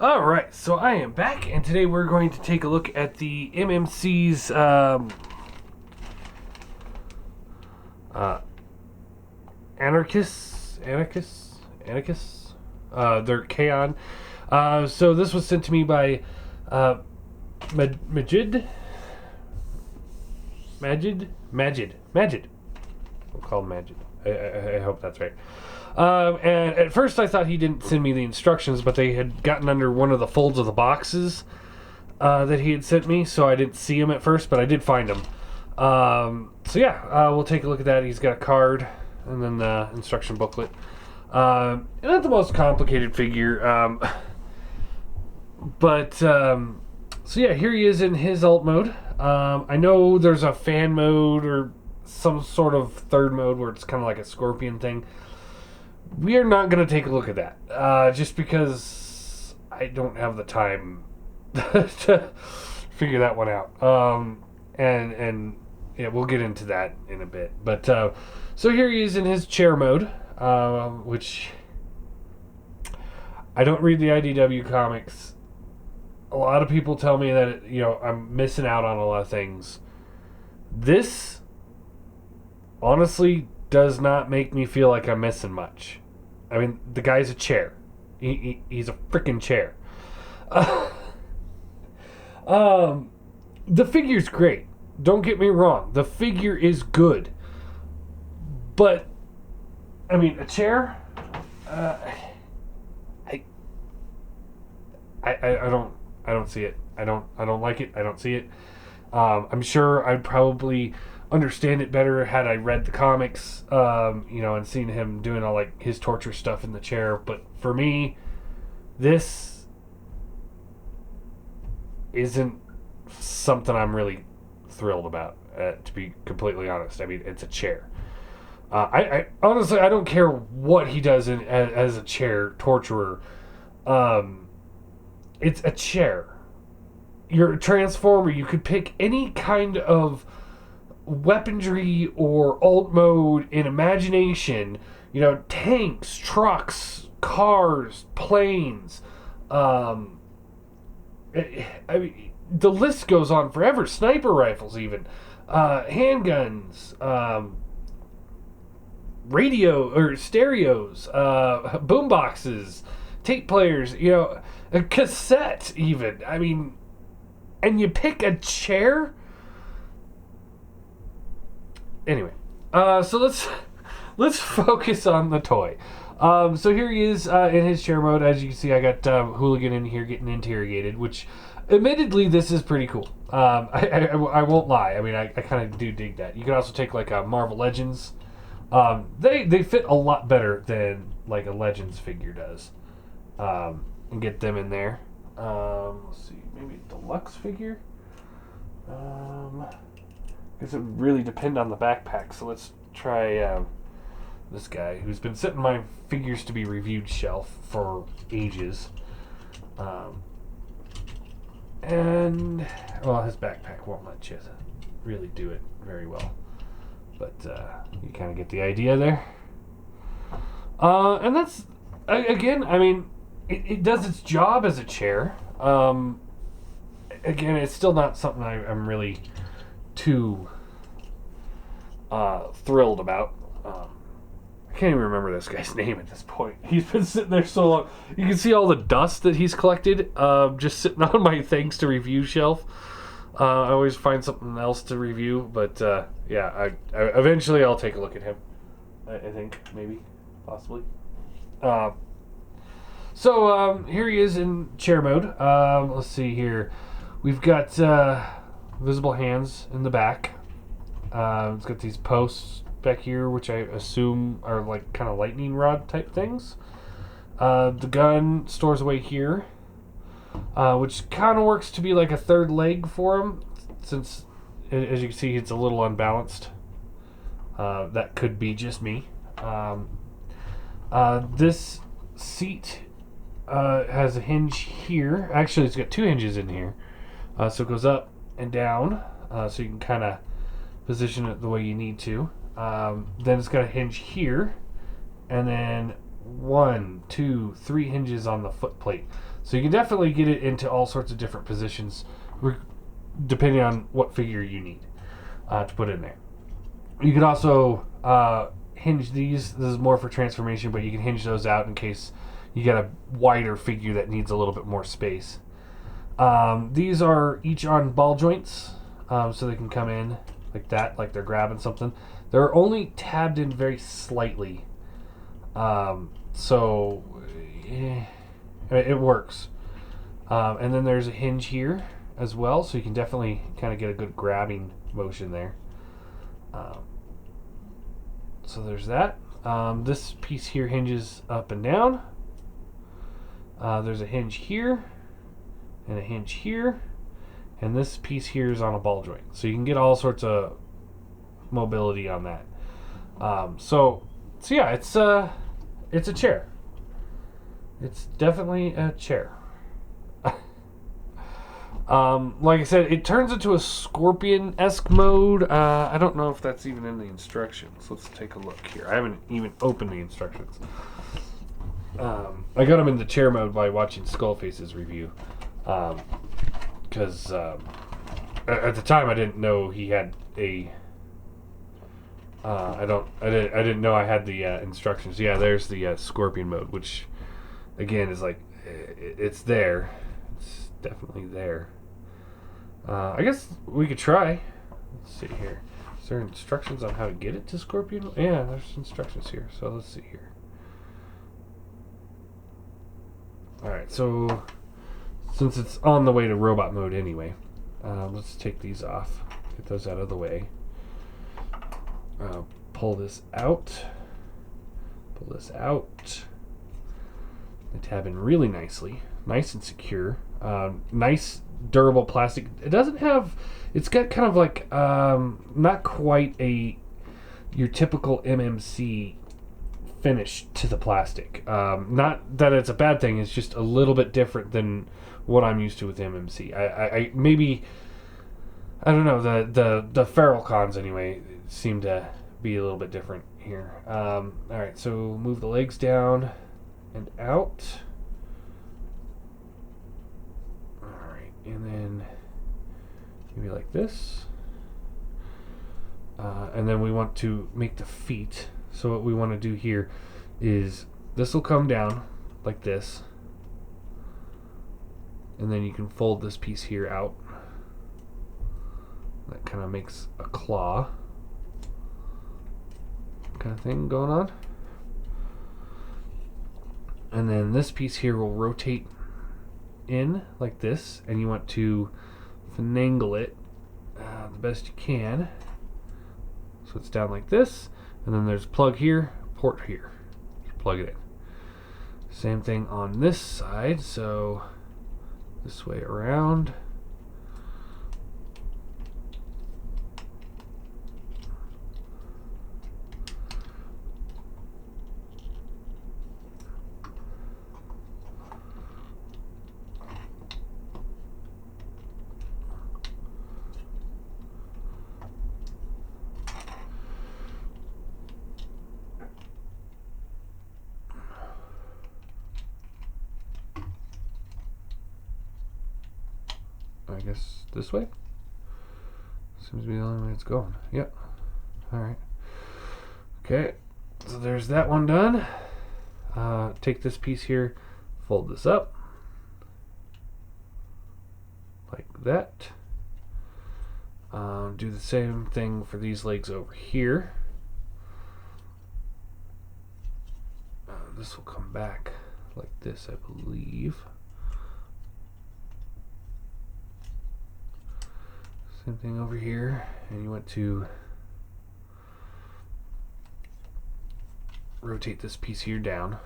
Alright, so I am back, and today we're going to take a look at the MMC's Anarchus, their Kaon. So this was sent to me by Majid. We'll call him Majid. I hope that's right. And at first I thought he didn't send me the instructions, but they had gotten under one of the folds of the boxes that he had sent me, so I didn't see him at first, but I did find him. So yeah, we'll take a look at that. He's got a card and then the instruction booklet. Not the most complicated figure, but so yeah, here he is in his alt mode. I know there's a fan mode or some sort of third mode where it's kind of like a scorpion thing. We are not going to take a look at that, just because I don't have the time to figure that one out. And yeah, we'll get into that in a bit. But so here he is in his chair mode, which I don't read the IDW comics. A lot of people tell me that I'm missing out on a lot of things. This honestly does not make me feel like I'm missing much. I mean, the guy's a chair. He's a freaking chair. The figure's great. Don't get me wrong. The figure is good. But, I mean, a chair? I don't see it. I don't like it. I don't see it. I'm sure I'd probably understand it better had I read the comics, and seen him doing all like his torture stuff in the chair. But for me, this isn't something I'm really thrilled about, to be completely honest. I mean, it's a chair. I honestly, I don't care what he does as a chair torturer. It's a chair. You're a transformer. You could pick any kind of weaponry or alt mode in imagination. Tanks, trucks, cars, planes. I mean, the list goes on forever. Sniper rifles, even handguns, radio or stereos, boom boxes, tape players. A cassette, even. I mean, and you pick a chair. Anyway, so let's focus on the toy. So here he is in his chair mode. As you can see, I got Hooligan in here getting interrogated, which, admittedly, this is pretty cool. I won't lie. I mean, I kind of do dig that. You can also take like a Marvel Legends. They fit a lot better than like a Legends figure does, and get them in there. Let's see, maybe a deluxe figure. I guess it would really depend on the backpack. So let's try this guy who's been sitting in my figures to be reviewed shelf for ages. And well, his backpack won't let you really do it very well, but you kind of get the idea there. And that's, again, I mean, it does its job as a chair. Again, it's still not something I'm really too thrilled about. I can't even remember this guy's name at this point. He's been sitting there so long. You can see all the dust that he's collected just sitting on my things to review shelf. I always find something else to review, but yeah, I eventually I'll take a look at him. I think, maybe, possibly. So here he is in chair mode. Let's see here. We've got visible hands in the back. It's got these posts back here, which I assume are like kind of lightning rod type things. The gun stores away here, which kind of works to be like a third leg for him, since, as you can see, it's a little unbalanced. That could be just me. This seat has a hinge here. Actually, it's got two hinges in here. So it goes up and down, so you can kind of position it the way you need to. Then it's got a hinge here, and then 1, 2, 3 hinges on the foot plate. So you can definitely get it into all sorts of different positions depending on what figure you need to put in there. You can also hinge these. This is more for transformation, but you can hinge those out in case you got a wider figure that needs a little bit more space. These are each on ball joints, so they can come in like that, like they're grabbing something. They're only tabbed in very slightly, so it works. And then there's a hinge here as well, so you can definitely kind of get a good grabbing motion there. So there's that. This piece here hinges up and down. There's a hinge here and a hinge here, and this piece here is on a ball joint, so you can get all sorts of mobility on that. So yeah, it's a chair. It's definitely a chair. Like I said, it turns into a Scorpion-esque mode. I don't know if that's even in the instructions. Let's take a look here. I haven't even opened the instructions. I got him in the chair mode by watching Skullface's review. Because at the time I didn't know he had a... I didn't know I had the instructions. Yeah, there's the Scorpion mode, which again is like, it's there. It's definitely there. I guess we could try. Let's see here. Is there instructions on how to get it to Scorpion? Yeah, there's instructions here. So let's see here. Alright, so since it's on the way to robot mode anyway, let's take these off. Get those out of the way. Pull this out. Pull this out. They tab in really nicely. Nice and secure. Nice durable plastic. It doesn't have... It's got kind of like... not quite your typical MMC finish to the plastic. Not that it's a bad thing. It's just a little bit different than what I'm used to with MMC. I maybe... I don't know. The feral cons anyway seem to be a little bit different here. Alright, so move the legs down and out. Alright, and then maybe like this. And then we want to make the feet. So what we want to do here is this will come down like this. And then you can fold this piece here out. That kind of makes a claw kind of thing going on. And then this piece here will rotate in like this, and you want to finagle it the best you can. So it's down like this, and then there's a plug here, port here. Just plug it in. Same thing on this side, so this way around. I guess this way? Seems to be the only way it's going. Yep. Alright. Okay. So there's that one done. Take this piece here, fold this up. Like that. Do the same thing for these legs over here. This will come back like this, I believe. Same thing over here, and you want to rotate this piece here down.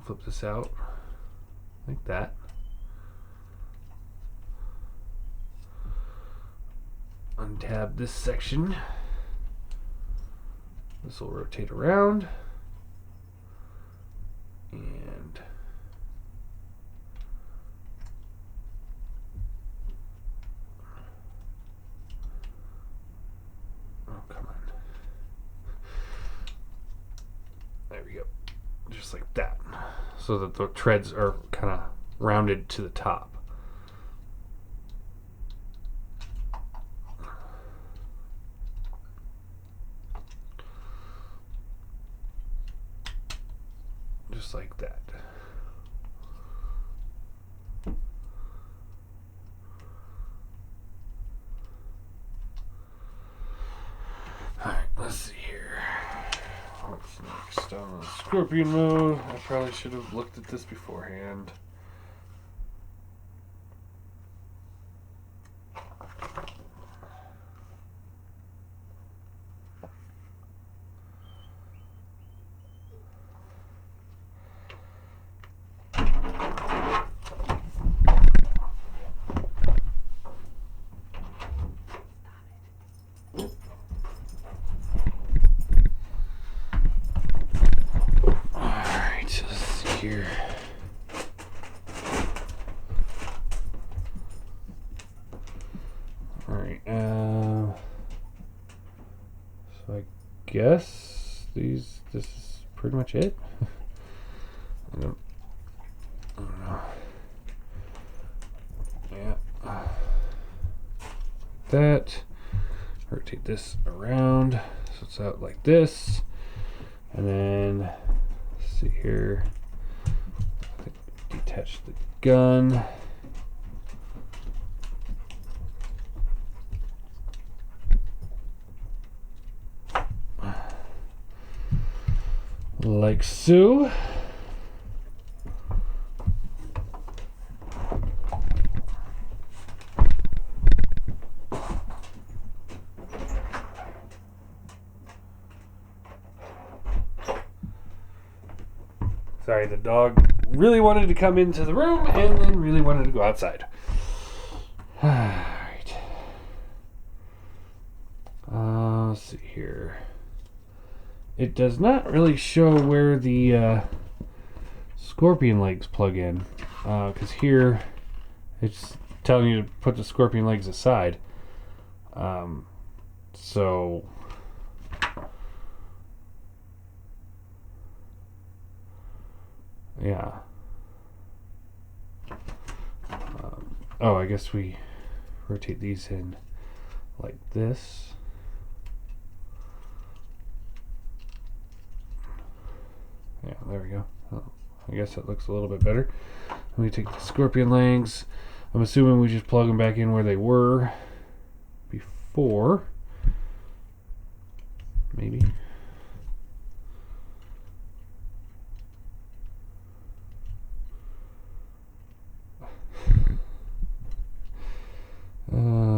Flip this out like that. Untab this section. This will rotate around. And come on. There we go. Just like that. so that the treads are kind of rounded to the top. Just like that. Alright, let's see here. What's next on Scorpion mode? I probably should have looked at this beforehand. Here. Alright, so I guess this is pretty much it. I don't know. Yeah. That. Rotate this around so it's out like this. And then, let's see here. Detach the gun. Like so. Sorry, the dog really wanted to come into the room and then really wanted to go outside. Alright. Let's see here. It does not really show where the scorpion legs plug in. Because here it's telling you to put the scorpion legs aside. So... yeah. Oh, I guess we rotate these in like this. Yeah, there we go. Oh, I guess that looks a little bit better. Let me take the scorpion legs. I'm assuming we just plug them back in where they were before. Maybe.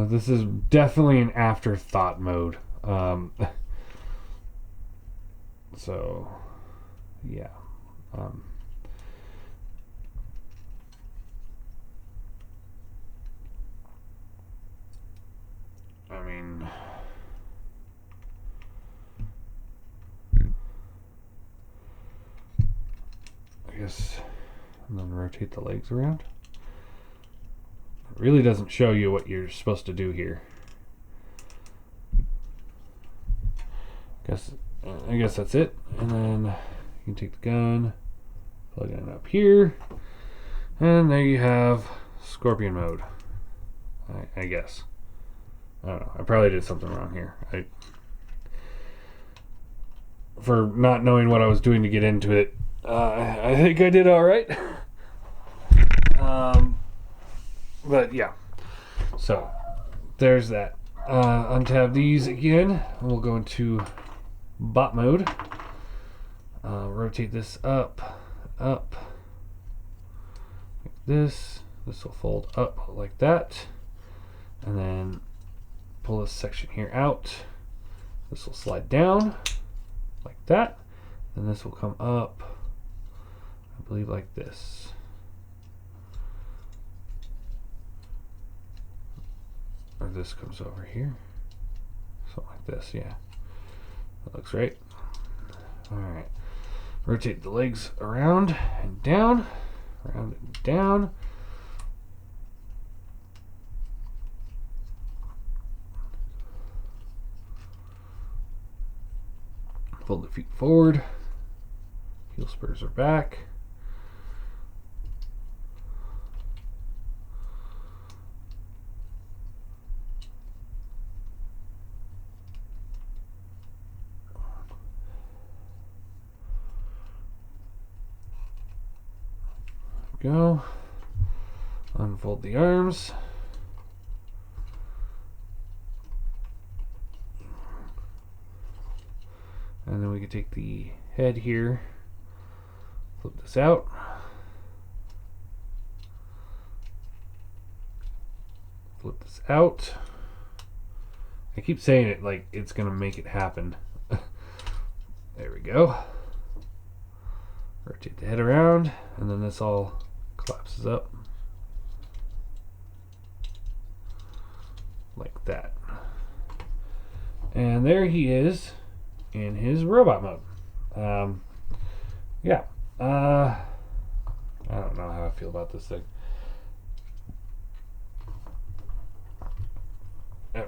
This is definitely an afterthought mode. So, yeah. I mean, I guess, and then rotate the legs around. It really doesn't show you what you're supposed to do here. I guess that's it. And then you can take the gun, plug it up here, and there you have Scorpion mode. I guess. I don't know. I probably did something wrong here. For not knowing what I was doing to get into it, I think I did all right. But yeah, so there's that. Untab these again, and we'll go into bot mode. Rotate this up, like this. This will fold up like that, and then pull this section here out. This will slide down like that, and this will come up, I believe, like this. Or this comes over here. Something like this, yeah. That looks right. Alright. Rotate the legs around and down. Around and down. Pull the feet forward. Heel spurs are back. go. Unfold the arms. And then we can take the head here, flip this out. Flip this out. I keep saying it like it's going to make it happen. There we go. Rotate the head around, and then this all collapses up. Like that. And there he is in his robot mode. Yeah. I don't know how I feel about this thing.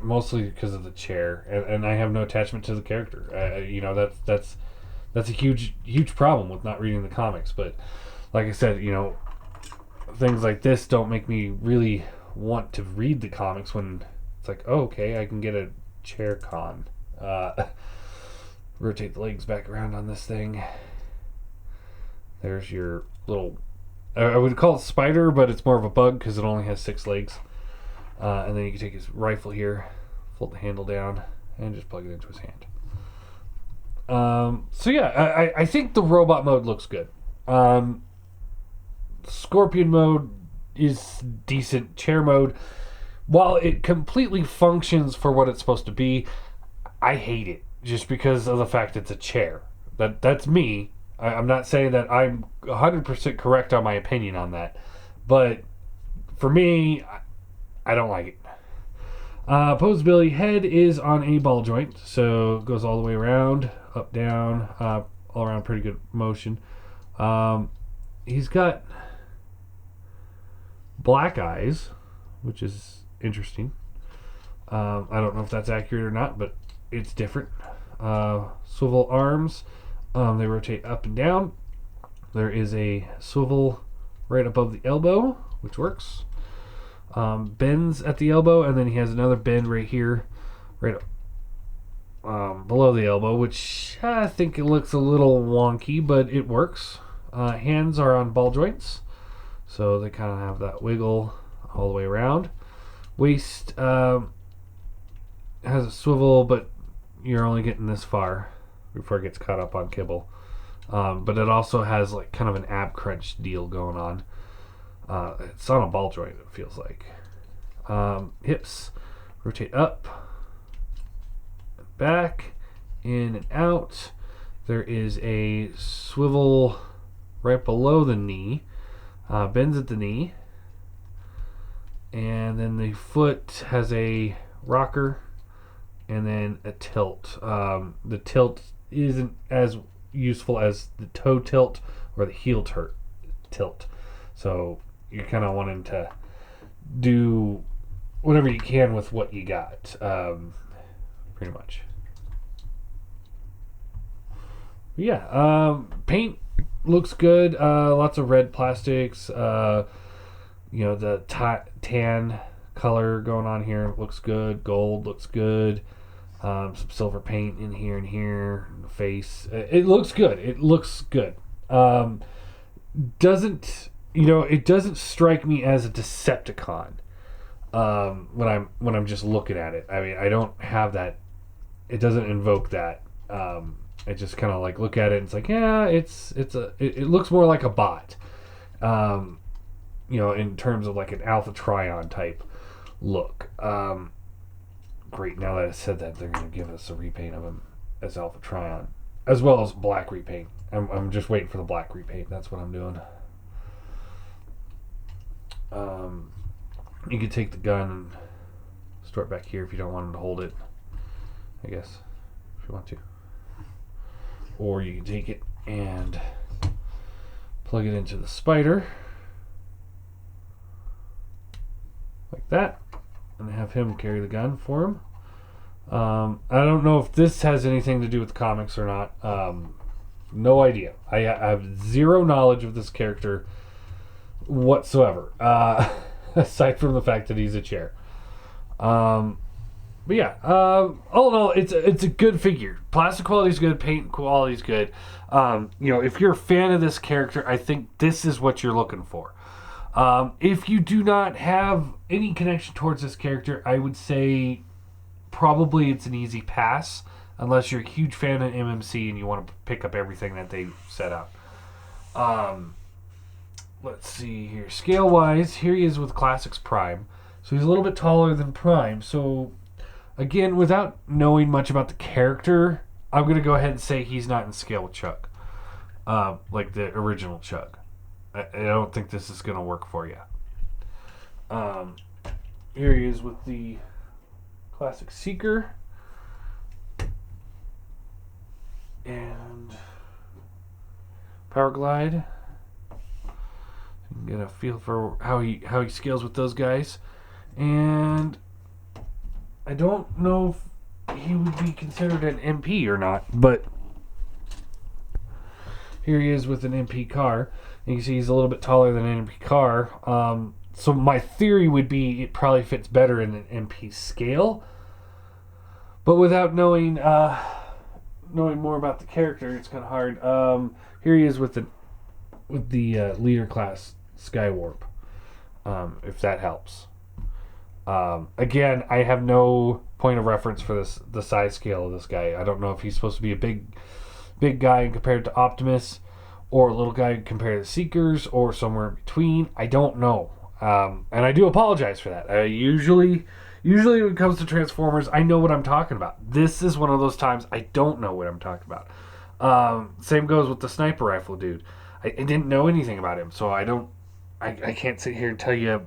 Mostly because of the chair, and I have no attachment to the character. You know, that's a huge problem with not reading the comics. But like I said, you know, things like this don't make me really want to read the comics when it's like, oh, okay, I can get a chair con. Rotate the legs back around on this thing. There's your little, I would call it spider, but it's more of a bug because it only has 6 legs. And then you can take his rifle here, fold the handle down, and just plug it into his hand. So yeah, I think the robot mode looks good. Scorpion mode is decent. Chair mode, while it completely functions for what it's supposed to be, I hate it just because of the fact it's a chair. That's me. I'm not saying that I'm 100% correct on my opinion on that, but for me, I don't like it. Posability head is on a ball joint, so it goes all the way around, up, down, all around, pretty good motion. He's got black eyes, which is interesting. I don't know if that's accurate or not, but it's different. Swivel arms, they rotate up and down. There is a swivel right above the elbow, which works. Bends at the elbow, and then he has another bend right here, right below the elbow, which I think it looks a little wonky, but it works. Hands are on ball joints, so they kind of have that wiggle all the way around. Waist has a swivel, but you're only getting this far before it gets caught up on kibble. But it also has like kind of an ab crunch deal going on. It's on a ball joint, it feels like. Hips rotate up, back, in and out. There is a swivel right below the knee, bends at the knee, and then the foot has a rocker and then a tilt. The tilt isn't as useful as the toe tilt or the heel tilt. So you're kind of wanting to do whatever you can with what you got, pretty much. But yeah, paint looks good. Lots of red plastics. You know, the tan color going on here looks good. Gold looks good. Some silver paint in here and here. The face. It looks good. It looks good. It doesn't strike me as a Decepticon when I'm just looking at it. I mean, I don't have that. It doesn't invoke that. I just kind of like look at it and it's like, yeah, it looks more like a bot. In terms of like an Alpha Trion type look. Great. Now that I said that, they're going to give us a repaint of him as Alpha Trion, as well as black repaint. I'm just waiting for the black repaint. That's what I'm doing. You could take the gun and store it back here if you don't want him to hold it, I guess, if you want to. Or you can take it and plug it into the spider like that and have him carry the gun for him. I don't know if this has anything to do with the comics or not. No idea. I have zero knowledge of this character whatsoever, aside from the fact that he's a chair. But yeah, all in all, it's a good figure. Plastic quality is good, paint quality is good. If you're a fan of this character, I think this is what you're looking for. If you do not have any connection towards this character, I would say probably it's an easy pass, unless you're a huge fan of MMC and you want to pick up everything that they set out. Let's see here. Scale-wise, here he is with Classics Prime. So he's a little bit taller than Prime. So, again, without knowing much about the character, I'm going to go ahead and say he's not in scale with Chuck. Like the original Chuck. I don't think this is going to work for you. Here he is with the Classic Seeker. And Power Glide. You can get a feel for how he scales with those guys. And I don't know if he would be considered an MP or not, but here he is with an MP car. You can see he's a little bit taller than an MP car. So my theory would be it probably fits better in an MP scale. But without knowing more about the character, it's kind of hard. Here he is with the leader class Skywarp, if that helps. Again, I have no point of reference for the size scale of this guy. I don't know if he's supposed to be a big guy compared to Optimus, or a little guy compared to Seekers, or somewhere in between. I don't know, and I do apologize for that. Usually when it comes to Transformers, I know what I'm talking about. This is one of those times I don't know what I'm talking about. Same goes with the sniper rifle dude. I didn't know anything about him, so I can't sit here and tell you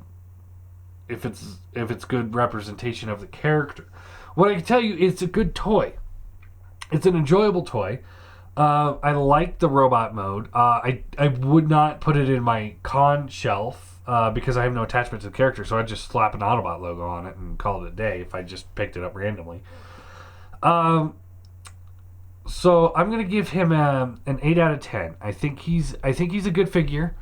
if it's good representation of the character. What I can tell you, it's a good toy. It's an enjoyable toy. I like the robot mode. I would not put it in my con shelf because I have no attachment to the character, so I'd just slap an Autobot logo on it and call it a day if I just picked it up randomly. So I'm gonna give him an 8 out of 10. I think he's a good figure,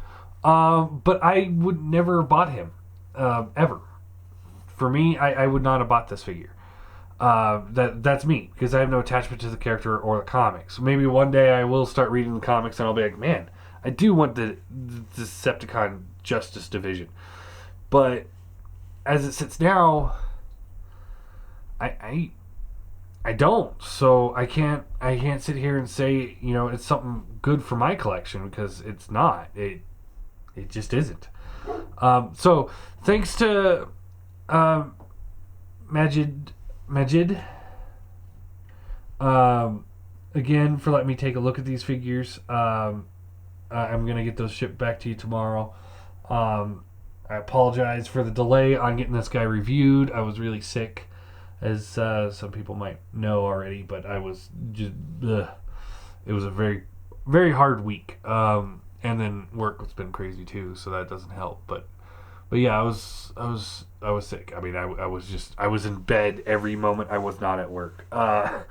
but I would never have bought him ever. For me, I would not have bought this figure. That's me, because I have no attachment to the character or the comics. Maybe one day I will start reading the comics and I'll be like, man, I do want the Decepticon Justice Division. But as it sits now, I don't. So I can't sit here and say, it's something good for my collection, because it's not. It just isn't. So thanks to Majid, again, for letting me take a look at these figures. I'm going to get those shipped back to you tomorrow. I apologize for the delay on getting this guy reviewed. I was really sick, as some people might know already, but I was just, it was a very, very hard week. And then work has been crazy too, so that doesn't help. But yeah, I was sick. I mean, I was in bed every moment I was not at work. But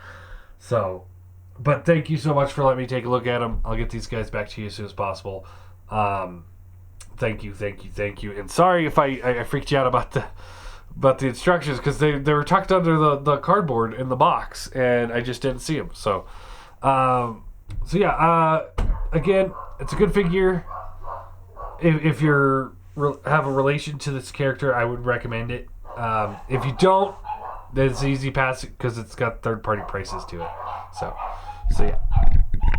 thank you so much for letting me take a look at them. I'll get these guys back to you as soon as possible. Thank you. And sorry if I freaked you out about the instructions, because they were tucked under the cardboard in the box, and I just didn't see them. So yeah. Again, it's a good figure. If you're have a relation to this character, I would recommend it. If you don't, then it's easy pass, because it's got third-party prices to it. So yeah.